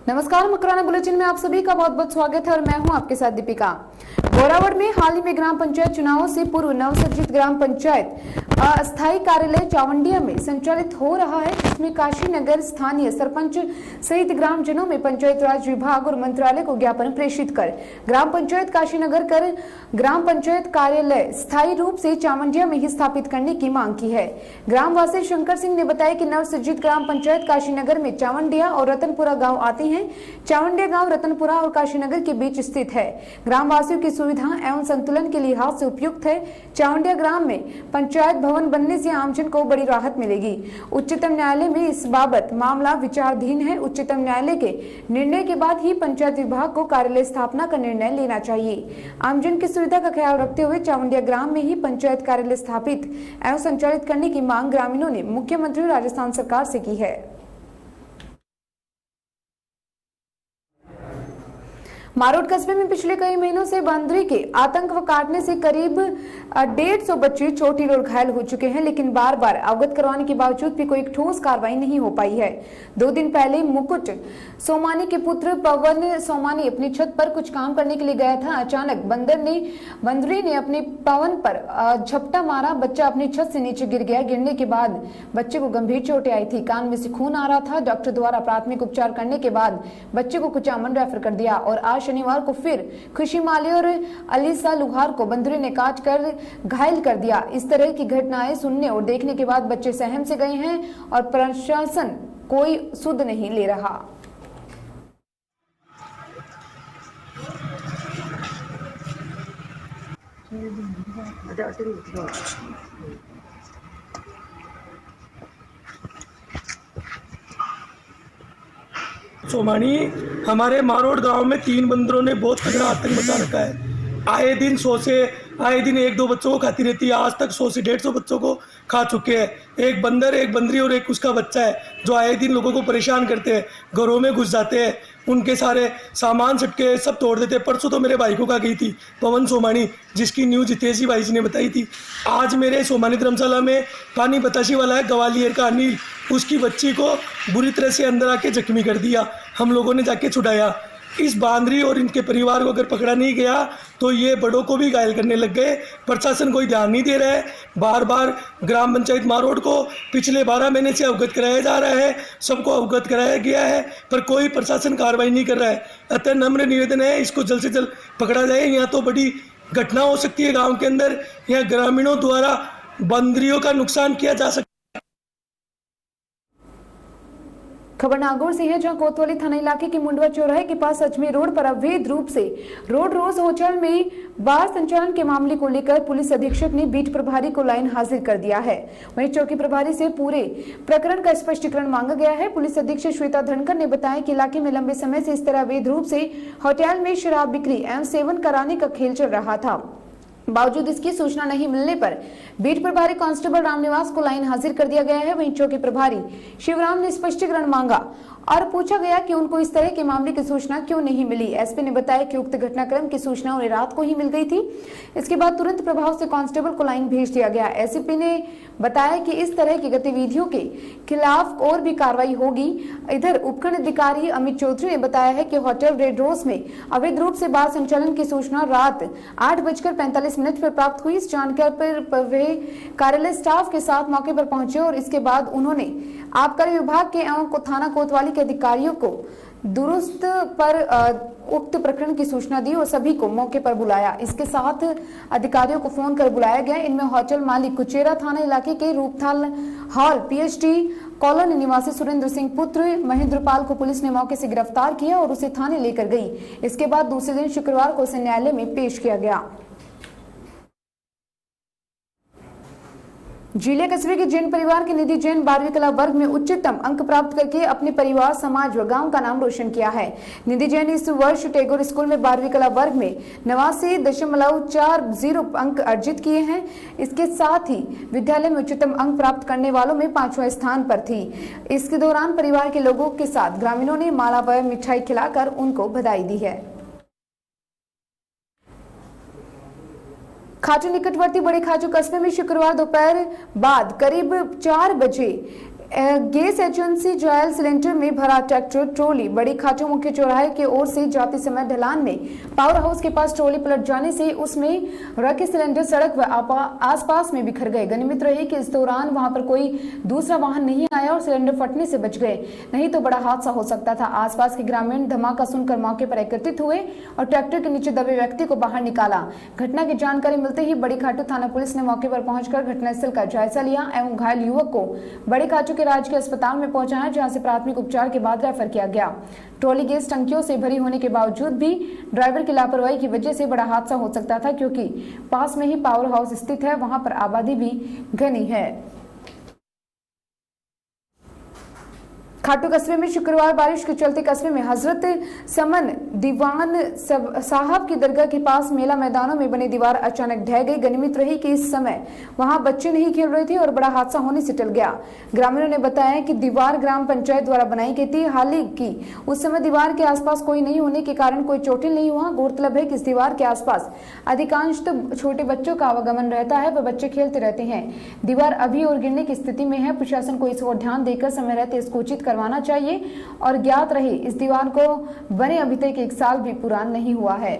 नमस्कार, मकराना बुलेटिन में आप सभी का बहुत बहुत स्वागत है और मैं हूं आपके साथ दीपिका। बोरावड़ में हाल ही में ग्राम पंचायत चुनावों से पूर्व नवसर्जित ग्राम पंचायत अस्थायी कार्यालय चावंडिया में संचालित हो रहा है, जिसमें काशी नगर स्थानीय सरपंच सहित ग्रामजनों में पंचायत राज विभाग और मंत्रालय को ज्ञापन प्रेषित कर ग्राम पंचायत काशी नगर कर ग्राम पंचायत कार्यालय स्थायी रूप से चावंडिया में ही स्थापित करने की मांग की है। ग्रामवासी शंकर सिंह ने बताया कि नवसर्जित ग्राम पंचायत काशीनगर में चावंडिया और रतनपुरा गांव आते हैं। चावंडिया गांव रतनपुरा और काशीनगर के बीच स्थित है। ग्रामवासियों की सुविधा एवं संतुलन के लिहाज से उपयुक्त है। चावंडिया ग्राम में पंचायत भवन बनने से आमजन को बड़ी राहत मिलेगी। उच्चतम न्यायालय में इस बाबत मामला विचाराधीन है। उच्चतम न्यायालय के निर्णय के बाद ही पंचायत विभाग को कार्यालय स्थापना का निर्णय लेना चाहिए। आमजन की सुविधा का ख्याल रखते हुए चावंडिया ग्राम में ही पंचायत कार्यालय स्थापित एवं संचालित करने की मांग ग्रामीणों ने मुख्यमंत्री राजस्थान सरकार से की है। मारोट कस्बे में पिछले कई महीनों से बंदरी के आतंक व काटने से करीब 150 बच्चे चोटिल और घायल हो चुके हैं, लेकिन बार बार अवगत करवाने के बावजूद भी कोई ठोस कार्रवाई नहीं हो पाई है। 2 दिन पहले मुकुट सोमानी के पुत्र पवन सोमानी अपनी छत पर कुछ काम करने के लिए गया था। अचानक बंदरी ने अपने पवन पर झपटा मारा। बच्चा अपनी छत से नीचे गिर गया। गिरने के बाद बच्चे को गंभीर चोटें आई थी। कान में से खून आ रहा था। डॉक्टर द्वारा प्राथमिक उपचार करने के बाद बच्चे को कुचामन रेफर कर दिया और आज शनिवार को फिर खुशी माली और अलीसा लुहार को बंदरी ने काट कर घायल कर दिया। इस तरह की घटनाएं सुनने और देखने के बाद बच्चे सहम से गए हैं और प्रशासन कोई सुध नहीं ले रहा। सोमानी हमारे मारोड गांव में 3 बंदरों ने बहुत तगड़ा आतंक मचा रखा है। आए दिन 1-2 बच्चों को खाती रहती है। आज तक 100 से 150 बच्चों को खा चुके हैं। एक बंदर, एक बंदरी और एक उसका बच्चा है, जो आए दिन लोगों को परेशान करते हैं, घरों में घुस जाते हैं, उनके सारे सामान सटके सब तोड़ देते हैं। परसों तो मेरे भाई को खा गई थी पवन सोमानी, जिसकी न्यूज़ हितेशी भाई जी ने बताई थी। आज मेरे सोमानी धर्मशाला में पानी बताशी वाला है ग्वालियर का अनिल, उसकी बच्ची को बुरी तरह से अंदर आके जख्मी कर दिया। हम लोगों ने जाके छुड़ाया। इस बांदरी और इनके परिवार को अगर पकड़ा नहीं गया तो ये बड़ों को भी घायल करने लग गए। प्रशासन कोई ध्यान नहीं दे रहा है। बार बार ग्राम पंचायत मारोड को पिछले 12 महीने से अवगत कराया जा रहा है, सबको अवगत कराया गया है, पर कोई प्रशासन कार्रवाई नहीं कर रहा है। अतः नम्र निवेदन है, इसको जल्द से जल्द पकड़ा जाए। यहाँ तो बड़ी घटना हो सकती है गाँव के अंदर। यहाँ ग्रामीणों द्वारा बंदरियों का नुकसान किया जा सकता है। खबर नागौर से है, जहां कोतवाली थाना इलाके के मुंडवा चौराहे के पास अजमेर रोड पर अवैध रूप से रोड रोज होटल में बार संचालन के मामले को लेकर पुलिस अधीक्षक ने बीट प्रभारी को लाइन हाजिर कर दिया है। वहीं चौकी प्रभारी से पूरे प्रकरण का स्पष्टीकरण मांगा गया है। पुलिस अधीक्षक श्वेता धनकर ने बताया कि इलाके में लंबे समय से इस तरह अवैध रूप से होटल में शराब बिक्री एवं सेवन कराने का खेल चल रहा था। बावजूद इसकी सूचना नहीं मिलने पर बीट प्रभारी कांस्टेबल रामनिवास को लाइन हाजिर कर दिया गया है। वहीं चौकी प्रभारी शिवराम ने स्पष्टीकरण मांगा और पूछा गया कि उनको इस तरह के मामले की सूचना क्यों नहीं मिली। एसपी ने बताया कि उक्त घटनाक्रम की सूचना उन्हें रात को ही मिल गई थी। इसके बाद तुरंत प्रभाव से कांस्टेबल को लाइन भेज दिया गया। एसपी ने बताया कि इस तरह की गतिविधियों के खिलाफ और भी कार्रवाई होगी। इधर उपखंड अधिकारी अमित चौधरी ने बताया है कि होटल रेड रोज में अवैध रूप से बार संचालन की सूचना रात 8:45 पर प्राप्त हुई। इस जानकारी पर वे कार्यालय स्टाफ के साथ मौके पर पहुंचे और इसके बाद उन्होंने आबकारी विभाग के एवं थाना कोतवाली के अधिकारियों को दुरुस्त पर उक्त प्रकरण की सूचना दी और सभी को मौके पर बुलाया। इसके साथ अधिकारियों को फोन कर बुलाया गया। इनमें होटल मालिक कुचेरा थाना इलाके के रूपथाल हॉल पीएचडी कॉलोनी निवासी सुरेंद्र सिंह पुत्र महेंद्रपाल को पुलिस ने मौके से गिरफ्तार किया और उसे थाने लेकर गई। इसके बाद दूसरे दिन शुक्रवार को उसे न्यायालय में पेश किया गया। जिले कस्बे के जैन परिवार के निधि जैन 12वीं कला वर्ग में उच्चतम अंक प्राप्त करके अपने परिवार, समाज व गांव का नाम रोशन किया है। निधि जैन इस वर्ष टैगोर स्कूल में 12वीं कला वर्ग में 89.40 अंक अर्जित किए हैं। इसके साथ ही विद्यालय में उच्चतम अंक प्राप्त करने वालों में 5वें स्थान पर थी। इसके दौरान परिवार के लोगों के साथ ग्रामीणों ने माला व मिठाई खिलाकर उनको बधाई दी है। खाचू निकटवर्ती बड़े खाचू कस्बे में शुक्रवार दोपहर बाद करीब 4 बजे गैस एजेंसी जॉयल सिलेंडर में भरा ट्रैक्टर ट्रॉली बड़ी खाटू मुख्य चौराहे की ओर से जाते समय ढलान में पावर हाउस के पास ट्रॉली पलट जाने से उसमें रखे सिलेंडर सड़क व आसपास में बिखर गए। गनीमत रही कि इस दौरान वहां पर कोई दूसरा वाहन नहीं आया और सिलेंडर फटने से बच गए, नहीं तो बड़ा हादसा हो सकता था। आसपास के ग्रामीण धमाका सुनकर मौके पर एकत्रित हुए और ट्रैक्टर के नीचे दबे व्यक्ति को बाहर निकाला। घटना की जानकारी मिलते ही बड़ी खाटू थाना पुलिस ने मौके पर पहुंचकर घटनास्थल का जायजा लिया एवं घायल युवक को बड़ी खाटू के राजकीय अस्पताल में पहुंचाया, जहां से प्राथमिक उपचार के बाद रेफर किया गया। ट्रॉली गैस टंकियों से भरी होने के बावजूद भी ड्राइवर की लापरवाही की वजह से बड़ा हादसा हो सकता था, क्योंकि पास में ही पावर हाउस स्थित है, वहां पर आबादी भी घनी है। खाटू कस्बे में शुक्रवार बारिश के चलते कस्बे में हजरत समन दीवान साहब की दरगाह के पास मेला मैदानों में बनी दीवार अचानक ढह गई। गनीमत रही कि इस समय वहां बच्चे नहीं खेल रहे थे और बड़ा हादसा होने से टल गया। ग्रामीणों ने बताया कि दीवार ग्राम पंचायत द्वारा बनाई गई थी, हालांकि उस समय दीवार के आसपास कोई नहीं होने के कारण कोई चोटिल नहीं हुआ। गौरतलब है कि इस दीवार के आसपास अधिकांश छोटे बच्चों का आवागमन रहता है, वह बच्चे खेलते रहते हैं। दीवार अभी और गिरने की स्थिति में है। प्रशासन को इस ओर ध्यान देकर समय रहते इसको उचित करवाना चाहिए और ज्ञात रहे इस दीवार को बने अभी तक 1 साल भी पूरा नहीं हुआ है।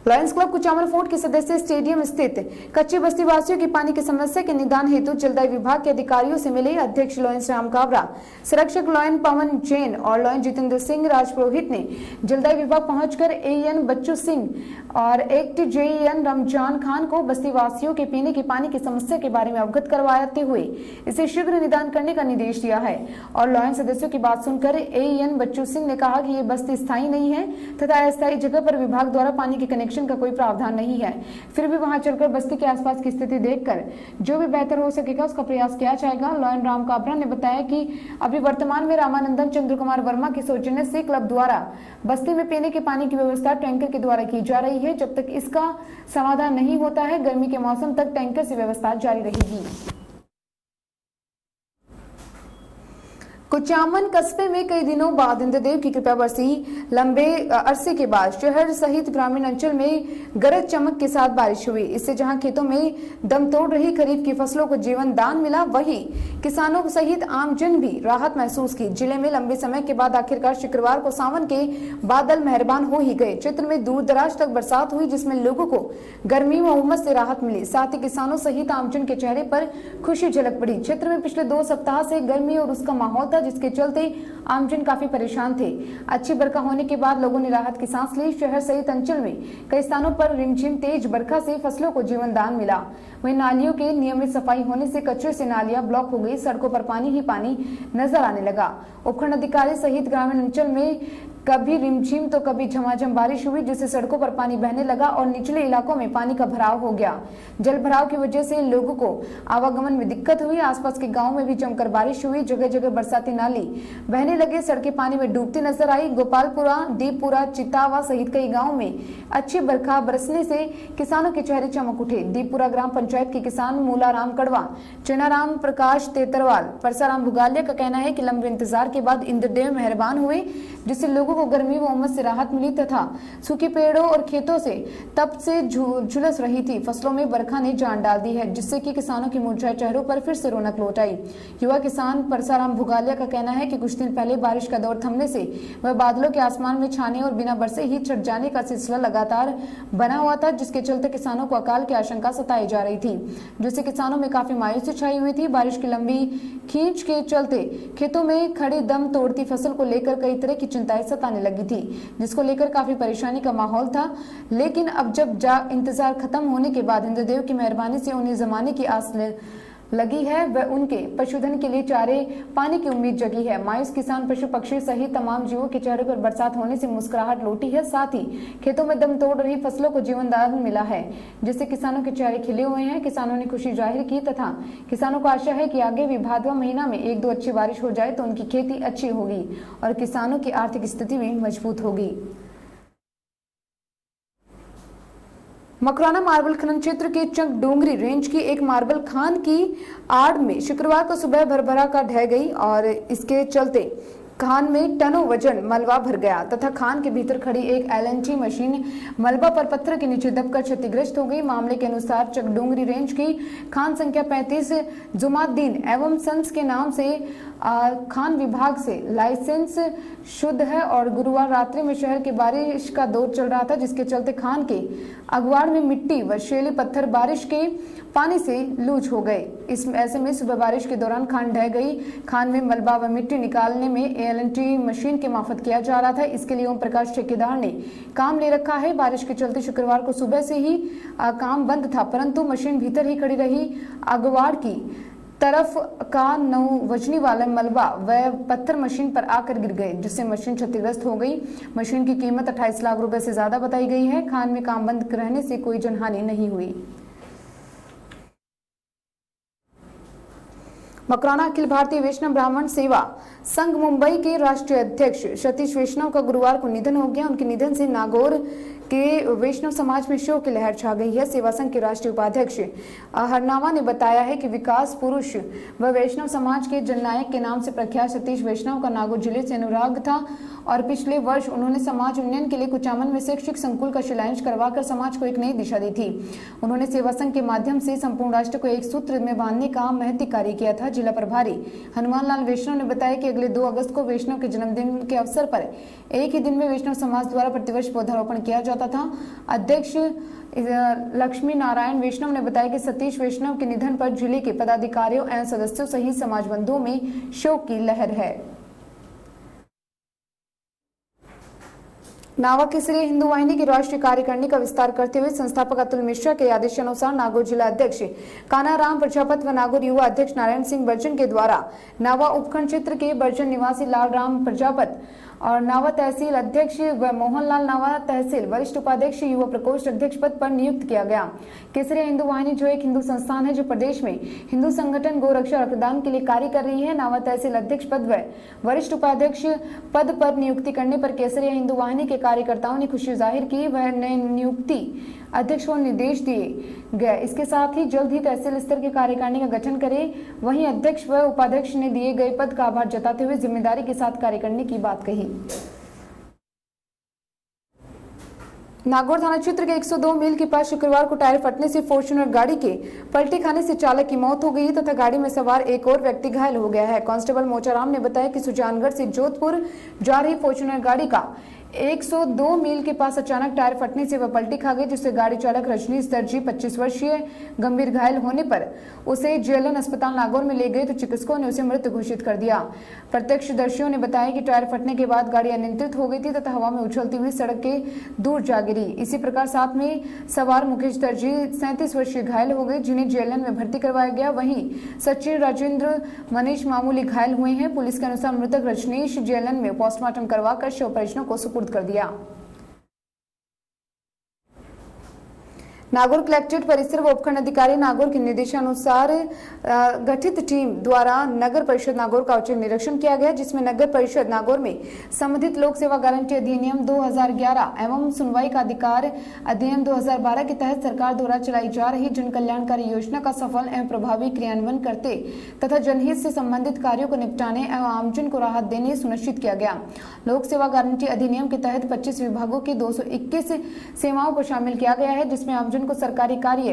लायंस क्लब कुचामन फोर्ट के सदस्य स्टेडियम स्थित कच्ची बस्ती वासियों की पानी की समस्या के निदान हेतु जलदाय विभाग के अधिकारियों से मिले। अध्यक्ष लॉयंस राम काबरा, संरक्षक लॉयन पवन जैन और लॉयन जितेंद्र सिंह राजपुरोहित ने जलदाय विभाग पहुंचकर एएन बच्चू सिंह और एक्ट जेएन रमजान खान को बस्ती वासियों के पीने के पानी की समस्या के बारे में अवगत करवाते हुए इसे शीघ्र निदान करने का निर्देश दिया है। और लॉयन सदस्यों की बात सुनकर एएन बच्चू सिंह ने कहा कि ये बस्ती स्थायी नहीं है तथा अस्थायी जगह पर विभाग द्वारा पानी के कनेक्शन का कोई प्रावधान नहीं है, फिर भी वहां चलकर बस्ती के आसपास की स्थिति देखकर जो भी बेहतर हो सकेगा उसका प्रयास किया जाएगा। लॉयन राम काबरा ने बताया कि अभी वर्तमान में रामानंदन चंद्र कुमार वर्मा के सौजन्य से क्लब द्वारा बस्ती में पीने के पानी की व्यवस्था टैंकर के द्वारा की जा रही है। जब तक इसका समाधान नहीं होता है, गर्मी के मौसम तक टैंकर से व्यवस्था जारी रहेगी। कुचामन कस्बे में कई दिनों बाद इंद्रदेव की कृपा बरसी। लंबे अरसे के बाद शहर सहित ग्रामीण अंचल में गरज चमक के साथ बारिश हुई। इससे जहां खेतों में दम तोड़ रही खरीफ की फसलों को जीवन दान मिला, वहीं किसानों सहित आमजन भी राहत महसूस की। जिले में लंबे समय के बाद आखिरकार शुक्रवार को सावन के बादल मेहरबान हो ही गए। क्षेत्र में दूर दराज तक बरसात हुई, जिसमें लोगों को गर्मी व उमस से राहत मिली। साथ ही किसानों सहित आमजन के चेहरे पर खुशी झलक पड़ी। क्षेत्र में पिछले 2 सप्ताह से गर्मी और उसका माहौल था, जिसके चलते आमजन काफी परेशान थे। अच्छी बरखा होने के बाद लोगों ने राहत की सांस ली। शहर सहित अंचल में कई स्थानों पर रिमझिम तेज बरखा से फसलों को जीवन दान मिला। वहीं नालियों के नियमित सफाई होने से कचरे से नालियां ब्लॉक हो गई। सड़कों पर पानी ही पानी नजर आने लगा। उपखंड अधिकारी सहित ग्रामीण अंचल में कभी रिमझिम तो कभी झमाझम बारिश हुई, जिससे सड़कों पर पानी बहने लगा और निचले इलाकों में पानी का भराव हो गया। जल भराव की वजह से लोगों को आवागमन में दिक्कत हुई। आसपास के गांव में भी जमकर बारिश हुई। जगह जगह बरसाती नाली बहने लगे। सड़कें पानी में डूबती नजर आई। गोपालपुरा, दीपपुरा, चितावा सहित कई गाँव में अच्छी बरखा बरसने से किसानों के चेहरे चमक उठे। दीपपुरा ग्राम पंचायत के किसान मूलाराम कड़वा, चेनाराम प्रकाश तेतरवाल, परसाराम भुगालिया का कहना है कि लंबे इंतजार के बाद इंद्रदेव मेहरबान हुए, जिससे लोगों को गर्मी व उमस से राहत मिली तथा सूखे पेड़ों और खेतों से तप से झुलस रही थी फसलों में बरखा ने जान डाल दी है, जिससे कि किसानों के मुरझाए चेहरों पर फिर से रौनक लौट आई। युवा किसान परसाराम भुगालिया का कहना है कि कुछ दिन पहले बारिश का दौर थमने से वह बादलों के आसमान में छाने और बिना बरसे ही छट जाने का सिलसिला लगातार बना हुआ था, जिसके चलते किसानों को अकाल की आशंका सताई जा रही थी, जिससे किसानों में काफी मायूसी छाई हुई थी। बारिश की लंबी खींच के चलते खेतों में खड़ी दम तोड़ती फसल को लेकर कई तरह की चिंताएं सताने लगी थी, जिसको लेकर काफी परेशानी का माहौल था। लेकिन अब जब इंतजार खत्म होने के बाद इंद्रदेव की मेहरबानी से उन्हें जमाने की आस लगी है, वह उनके पशुधन के लिए चारे पानी की उम्मीद जगी है। मायूस किसान पशु पक्षी सहित तमाम जीवों के चेहरे पर बरसात होने से मुस्कुराहट लौटी है। साथ ही खेतों में दम तोड़ रही फसलों को जीवन दान मिला है, जिससे किसानों के चेहरे खिले हुए हैं। किसानों ने खुशी जाहिर की तथा किसानों को आशा है कि आगे भी भादवा महीना में 1-2 अच्छी बारिश हो जाए तो उनकी खेती अच्छी होगी और किसानों की आर्थिक स्थिति भी मजबूत होगी। मकराना मार्बल खनन क्षेत्र के चंक डोंगरी रेंज की एक मार्बल खान की आड़ में शुक्रवार को सुबह भरभरा का ढह गई और इसके चलते खान में टनों वजन मलबा भर गया तथा खान के भीतर खड़ी एक LNT मशीन मलबा पर पत्थर के नीचे दबकर क्षतिग्रस्त हो गई। मामले के अनुसार चकडोंगरी रेंज की खान संख्या 35 जुमाद्दीन एवं सन्स के नाम से खान विभाग से लाइसेंस शुद्ध है और गुरुवार रात्रि में शहर के बारिश का दौर चल रहा था, जिसके चलते खान के अगवाड़ में मिट्टी व शेली पत्थर बारिश के पानी से लूज हो गए। ऐसे में सुबह बारिश के दौरान खान ढह गई। खान में मलबा व मिट्टी निकालने में LNT मशीन के मार्फत किया जा रहा था। इसके लिए ओम प्रकाश ठेकेदार ने काम ले रखा है। बारिश के चलते शुक्रवार को सुबह से ही काम बंद था, परंतु मशीन भीतर ही खड़ी रही। अगवाड़ की तरफ का 9 वजनी वाला मलबा व पत्थर मशीन पर आकर गिर गए, जिससे मशीन क्षतिग्रस्त हो गई। मशीन की कीमत 28 लाख रुपए से ज्यादा बताई गई है। खान में काम बंद रहने से कोई जनहानि नहीं हुई। मकराना अखिल भारतीय वैष्णव ब्राह्मण सेवा संघ मुंबई के राष्ट्रीय अध्यक्ष सतीश वैष्णव का गुरुवार को निधन हो गया। उनके निधन से नागौर के वैष्णव समाज में शोक की लहर छा गई है। सेवा संघ के राष्ट्रीय उपाध्यक्ष हरनावा ने बताया है कि विकास पुरुष व वैष्णव समाज के जननायक के नाम से प्रख्यात सतीश वैष्णव का नागौर जिले से अनुराग था और पिछले वर्ष उन्होंने समाज उन्नयन के लिए कुचामन में शैक्षिक संकुल का शिलान्यास करवाकर समाज को एक नई दिशा दी थी। उन्होंने सेवा संघ के माध्यम से संपूर्ण राष्ट्र को एक सूत्र में बांधने का महती कार्य किया था। जिला प्रभारी हनुमान लाल वैष्णव ने बताया कि अगले 2 अगस्त को वैष्णव के जन्मदिन के अवसर पर एक ही दिन में वैष्णव समाज द्वारा प्रतिवर्ष पौधारोपण किया जाता था। अध्यक्ष लक्ष्मी नारायण वैष्णव ने बताया कि सतीश वैष्णव के निधन पर जिले के पदाधिकारियों एवं सदस्यों सहित समाज बंधुओं में शोक की लहर है। नावा केसरिया हिंदू वाहिनी की राष्ट्रीय कार्यकारिणी का विस्तार करते हुए संस्थापक अतुल मिश्रा के आदेशानुसार नागौर जिला अध्यक्ष कानाराम प्रजापत व नागौर युवा अध्यक्ष नारायण सिंह बर्जन के द्वारा नावा उपखंड क्षेत्र के बर्जन निवासी लाल राम प्रजापत और नावा तहसील अध्यक्ष व मोहनलाल नावा तहसील वरिष्ठ उपाध्यक्ष युवा प्रकोष्ठ अध्यक्ष पद पर नियुक्त किया गया। केसरिया हिंदू वाहिनी जो एक हिंदू संस्थान है जो प्रदेश में हिंदू संगठन गौ रक्षा और प्रदान के लिए कार्य कर रही है, नावा तहसील अध्यक्ष पद व वरिष्ठ उपाध्यक्ष पद पर नियुक्ति करने पर केसरिया हिंदू वाहिनी के कार्यकर्ताओं ने खुशी जाहिर की। वह नए नियुक्ति अध्यक्ष को निर्देश दिए गए। इसके साथ ही जल्द ही तहसील स्तर की कार्यकारिणी का गठन करे। वहीं अध्यक्ष व उपाध्यक्ष ने दिए गए पद का आभार जताते हुए जिम्मेदारी के साथ कार्य करने की बात कही। नागौर थाना क्षेत्र के 102 मील के पास शुक्रवार को टायर फटने से फॉर्च्यूनर गाड़ी के पलटी खाने से चालक की मौत हो गई तथा गाड़ी में सवार एक और व्यक्ति घायल हो गया है। कांस्टेबल मोचाराम ने बताया कि सुजानगढ़ से जोधपुर जा रही फॉर्च्यूनर गाड़ी का 102 मील के पास अचानक टायर फटने से वह पलटी खा गई, जिससे गाड़ी चालक रजनीश दर्जी 25 वर्षीय गंभीर घायल होने पर उसे जेएलएन अस्पताल नागौर में ले गए तो चिकित्सकों ने उसे मृत घोषित कर दिया। प्रत्यक्षदर्शियों ने बताया कि टायर फटने के बाद गाड़ी अनियंत्रित हो गई थी तथा हवा में उछलती हुई सड़क के दूर जा गिरी। इसी प्रकार साथ में सवार मुकेश दर्जी 37 वर्षीय घायल हो गए, जिन्हें जेएलएन में भर्ती करवाया गया। वहीं सचिन राजेंद्र मनीष मामूली घायल हुए हैं। पुलिस के अनुसार मृतक रजनीश जेएलएन में पोस्टमार्टम करवाकर शव परिजनों को सुपुर्द कर दिया। नागौर कलेक्ट्रेट परिसर व उपखंड अधिकारी नागौर के निर्देशानुसार गठित टीम द्वारा नगर परिषद नागौर का औचक निरीक्षण किया गया, जिसमें नगर परिषद नागौर में संबंधित लोक सेवा गारंटी अधिनियम 2011 एवं सुनवाई का अधिकार अधिनियम 2012 के तहत सरकार द्वारा चलाई जा रही जन कल्याणकारी योजना का सफल एवं प्रभावी क्रियान्वयन करते तथा जनहित से संबंधित कार्यों को निपटाने एवं आमजन को राहत देने सुनिश्चित किया गया। लोक सेवा गारंटी अधिनियम के तहत 25 विभागों की 221 सेवाओं को शामिल किया गया है, जिसमें आमजन को सरकारी कार्य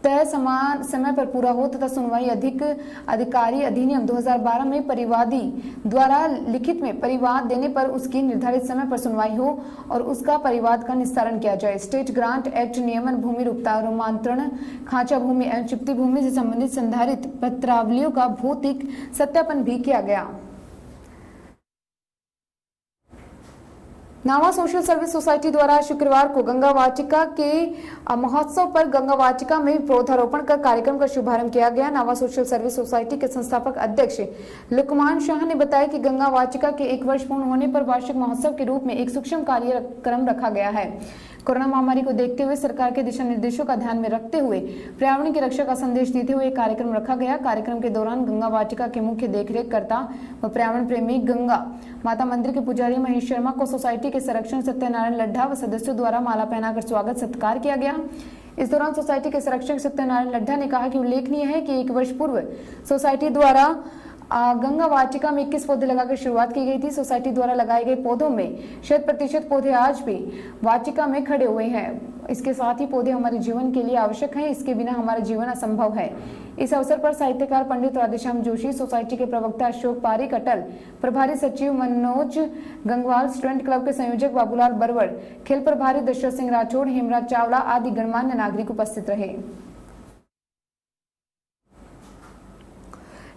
तय समान समय पर पूरा हो तथा सुनवाई अधिकारी अधिनियम 2012 में परिवादी द्वारा लिखित में परिवाद देने पर उसकी निर्धारित समय पर सुनवाई हो और उसका परिवाद का निस्तारण किया जाए। स्टेट ग्रांट एक्ट नियमन भूमि रूपांतरण खांचा भूमि एवं चिपटी भूमि से संबंधित संधारित पत्रावलियों का भौतिक सत्यापन भी किया गया। नावा सोशल सर्विस सोसाइटी द्वारा शुक्रवार को गंगा वाटिका के महोत्सव पर गंगा वाटिका में पौधारोपण कर कार्यक्रम का शुभारंभ किया गया। नावा सोशल सर्विस सोसाइटी के संस्थापक अध्यक्ष लुकमान शाह ने बताया कि गंगा वाटिका के 1 वर्ष पूर्ण होने पर वार्षिक महोत्सव के रूप में एक सूक्ष्म कार्यक्रम रखा गया है। कोरोना महामारी को देखते हुए सरकार के दिशा निर्देशों का ध्यान में रखते हुए पर्यावरण की रक्षा का संदेश देते हुए एक कार्यक्रम रखा गया। कार्यक्रम के दौरान गंगा वाटिका के मुख्य देखरेख कर्ता व पर्यावरण प्रेमी गंगा माता मंदिर के पुजारी महेश शर्मा को सोसाइटी के संरक्षण सत्यनारायण लड्ढा व सदस्यों द्वारा माला पहनाकर स्वागत सत्कार किया गया। इस दौरान सोसाइटी के संरक्षक सत्यनारायण लड्ढा ने कहा कि उल्लेखनीय है कि 1 वर्ष पूर्व सोसाइटी द्वारा गंगा वाटिका में 21 पौधे लगाकर शुरुआत की गई थी। सोसाइटी द्वारा लगाए गए पौधों में 100% पौधे आज भी वाटिका में खड़े हुए हैं। इसके साथ ही पौधे हमारे जीवन के लिए आवश्यक हैं, इसके बिना हमारा जीवन असंभव है। इस अवसर पर साहित्यकार पंडित राधेश्याम जोशी, सोसाइटी के प्रवक्ता अशोक पारिक, अटल प्रभारी सचिव मनोज गंगवाल, स्टूडेंट क्लब के संयोजक बाबूलाल बरवड़, खेल प्रभारी दशरथ सिंह राठौड़, हेमराज चावला आदि गणमान्य नागरिक उपस्थित रहे।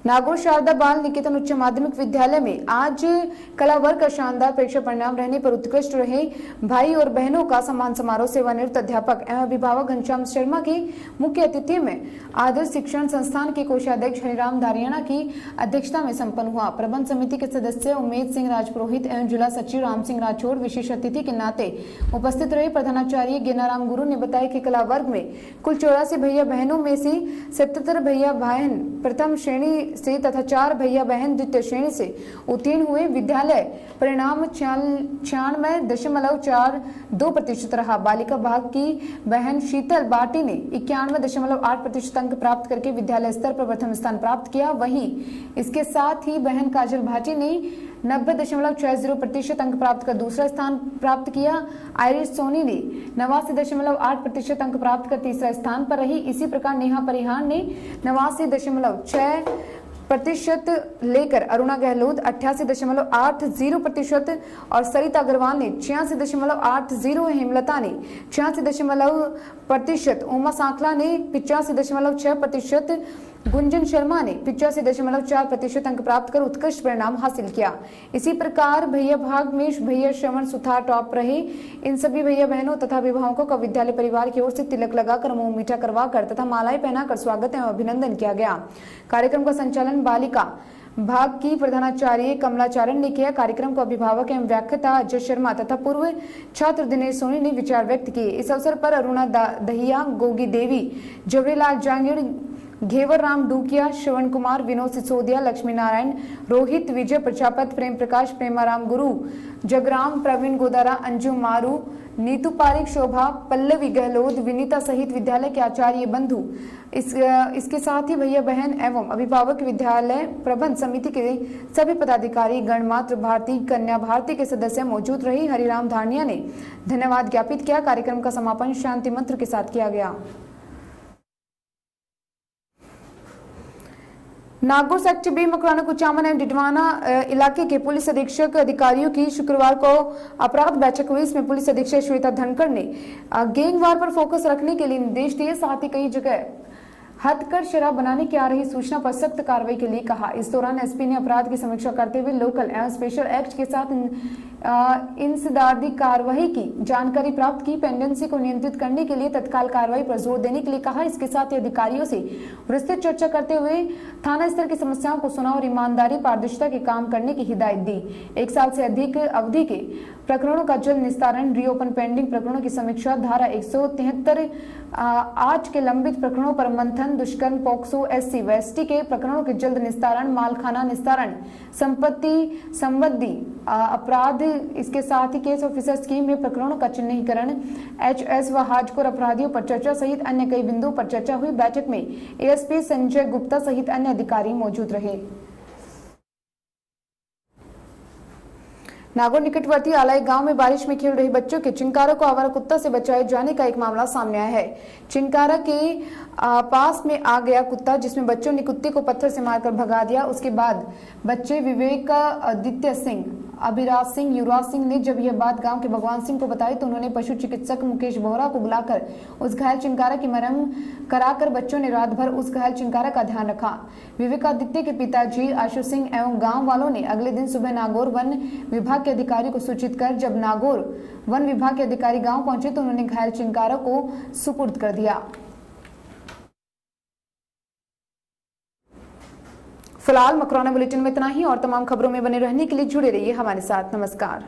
नागौर शारदा बाल निकेतन उच्च माध्यमिक विद्यालय में आज कला वर्ग का शानदार परीक्षा परिणाम रहने पर उत्कृष्ट रहे भाई और बहनों का सम्मान समारोह सेवानिवृत्त अध्यापक एवं अभिभावक घनश्याम शर्मा की मुख्य अतिथि में आदर्श शिक्षण संस्थान के कोषाध्यक्ष हरिराम धारियाना की अध्यक्षता में संपन्न हुआ। प्रबंध समिति के सदस्य उमेद सिंह राजपुरोहित एवं जिला सचिव राम सिंह राठौड़ विशेष अतिथि के नाते उपस्थित रहे। प्रधानाचार्य गेनाराम गुरु ने बताया कि कला वर्ग में कुल 84 भैया बहनों में से 77 भैया बहन प्रथम श्रेणी से तथा 4 भैया बहन द्वितीय श्रेणी से उत्तीर्ण हुए। विद्यालय परिणाम 96.42% रहा। बालिका भाग की बहन शीतल बाटी ने 91.8% अंक प्राप्त करके विद्यालय स्तर पर प्रथम स्थान प्राप्त किया। वहीं इसके साथ ही बहन काजल भाटी ने 90.60% अंक प्राप्त कर दूसरा स्थान प्राप्त किया। आयरिश सोनी ने 89.8% अंक प्राप्त कर तीसरा स्थान पर रही। इसी प्रकार नेहा परिहार ने 89.6% लेकर अरुणा गहलोत 88.80% और सरिता अग्रवाल ने 86.80, हेमलता ने 86%, उमा सांकला ने 85.6%, गुंजन शर्मा ने 85.4% अंक प्राप्त कर उत्कृष्ट परिणाम हासिल किया। इसी प्रकार भैया भाग में भैया श्रवण सुथार टॉप रहे। इन सभी भैया बहनों तथा अभिभावकों का विद्यालय परिवार की ओर से तिलक लगाकर मुंह मीठा करवाकर तथा मालाएं पहनाकर स्वागत एवं अभिनंदन किया गया। कार्यक्रम का संचालन बालिका भाग की प्रधानाचार्य कमलाचारण ने किया। कार्यक्रम को अभिभावक एवं व्याख्याता अजय शर्मा तथा पूर्व छात्र दिनेश सोनी ने विचार व्यक्त किए। इस अवसर पर अरुणा दहिया, गोगी देवी, जवरीलाल जांगिड़, घेवर राम डूकिया, श्रवण कुमार, विनोद सिसोदिया, लक्ष्मी नारायण, रोहित, विजय प्रजापत, प्रेम प्रकाश, प्रेमाराम गुरु, जगराम, प्रवीण गोदारा, अंजू मारू, नीतू पारिक, शोभा, पल्लवी गहलोत, विनीता सहित विद्यालय के आचार्य बंधु, इसके साथ ही भैया बहन एवं अभिभावक, विद्यालय प्रबंध समिति के सभी पदाधिकारी गण, मातृ भारती, कन्या भारती के सदस्य मौजूद रहे। हरिराम धानिया ने धन्यवाद ज्ञापित किया। कार्यक्रम का समापन शांति मंत्र के साथ किया गया। नागौर सेक्टर बी, मकराना, कुचामन एवं डिडवाना इलाके के पुलिस अधीक्षक अधिकारियों की शुक्रवार को अपराध बैठक हुई। इसमें पुलिस अधीक्षक श्वेता धनखड़ ने गैंगवार पर फोकस रखने के लिए निर्देश दिए। साथ ही कई जगह हथकर शराब बनाने की आ रही सूचना पर सख्त कार्रवाई के लिए कहा। इस दौरान एसपी ने अपराध की समीक्षा करते हुए लोकल एवं स्पेशल एक्ट के साथ इंसदादी कार्रवाई की जानकारी प्राप्त की। पेंडेंसी को नियंत्रित करने के लिए तत्काल कार्रवाई पर जोर देने के लिए कहा। इसके साथ ही अधिकारियों से विस्तृत चर्चा करते हुए थाना स्तर की समस्याओं को सुना और ईमानदारी पारदर्शिता के काम करने की हिदायत दी। 1 साल से अधिक अवधि के प्रकरणों का जल्द निस्तारण, रीओपन पेंडिंग प्रकरणों की समीक्षा, धारा 173 8 के लंबित प्रकरणों पर मंथन, दुष्कर्म, पोक्सो, SC व ST के प्रकरणों के जल्द निस्तारण, मालखाना निस्तारण, संपत्ति संबंधी अपराध, इसके साथ ही केस ऑफिसर स्कीम में प्रकरणों का चिन्हीकरण, HS व हार्डकोर अपराधियों पर चर्चा सहित अन्य कई बिंदुओं पर चर्चा हुई। बैठक में ASP संजय गुप्ता सहित अन्य अधिकारी मौजूद रहे। नागौर निकटवर्ती आलाई गांव में बारिश में खेल रहे बच्चों के चिंकारा को आवारा कुत्ता से बचाए जाने का एक मामला सामने आया है। चिंकारा के पास में आ गया कुत्ता, जिसमें बच्चों ने कुत्ते को पत्थर से मारकर भगा दिया। उसके बाद बच्चे विवेक, आदित्य सिंह, अभिराज सिंह, युवराज सिंह ने जब यह बात गांव के भगवान सिंह को बताई तो उन्होंने पशु चिकित्सक मुकेश बोहरा को बुलाकर उस घायल चिंकारा की मरहम कराकर बच्चों ने रात भर उस घायल चिंकारा का ध्यान रखा। विवेकादित्य के पिताजी आशु सिंह एवं गांव वालों ने अगले दिन सुबह नागौर वन विभाग के अधिकारी को सूचित कर जब नागौर वन विभाग के अधिकारी गांव पहुंचे तो उन्होंने घायल चिंकारा को सुपुर्द कर दिया। फिलहाल मकराना बुलेटिन में इतना ही और तमाम खबरों में बने रहने के लिए जुड़े रहिए हमारे साथ। नमस्कार।